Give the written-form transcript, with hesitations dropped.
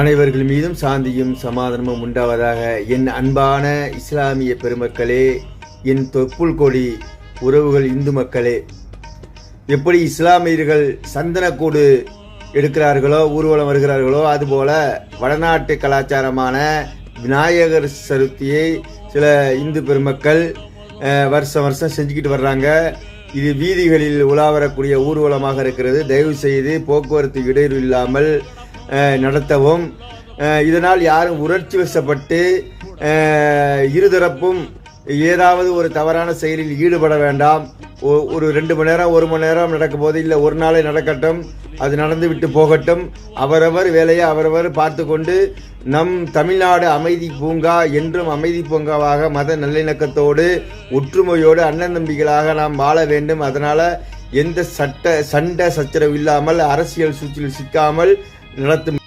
அனைவர்கள் மீதும் சாந்தியும் சமாதானமும் உண்டாவதாக. என் அன்பான இஸ்லாமிய பெருமக்களே, என் தொப்புள் கொடி உறவுகள் இந்து மக்களே, எப்படி இஸ்லாமியர்கள் சந்தனக்கூடு எடுக்கிறார்களோ, ஊர்வலம் வருகிறார்களோ, அதுபோல வடநாட்டு கலாச்சாரமான விநாயகர் சதுர்த்தியை சில இந்து பெருமக்கள் வருஷம் வருஷம் செஞ்சுக்கிட்டு வர்றாங்க. இது வீதிகளில் உலா வரக்கூடிய ஊர்வலமாக இருக்கிறது. தயவு செய்து போக்குவரத்து இடையூறு இல்லாமல் நடத்தவும். இதனால் யாரும் உணர்ச்சி வசப்பட்டு இருதரப்பும் ஏதாவது ஒரு தவறான செயலில் ஈடுபட வேண்டாம். ஒரு 2 மணி நேரம் 1 மணி நேரம் நடக்கும் போது, இல்லை ஒரு நாளை நடக்கட்டும், அது நடந்து விட்டு போகட்டும். அவரவர் வேலையை அவரவர் பார்த்து கொண்டு நம் தமிழ்நாடு அமைதி பூங்கா என்றும் அமைதி பூங்காவாக மத நல்லிணக்கத்தோடு ஒற்றுமையோடு அண்ணன் தம்பிகளாக நாம் வாழ வேண்டும். அதனால் எந்த சண்டை சச்சரவு இல்லாமல் அரசியல் சூழ்ச்சியில் சிக்காமல் நடத்தும்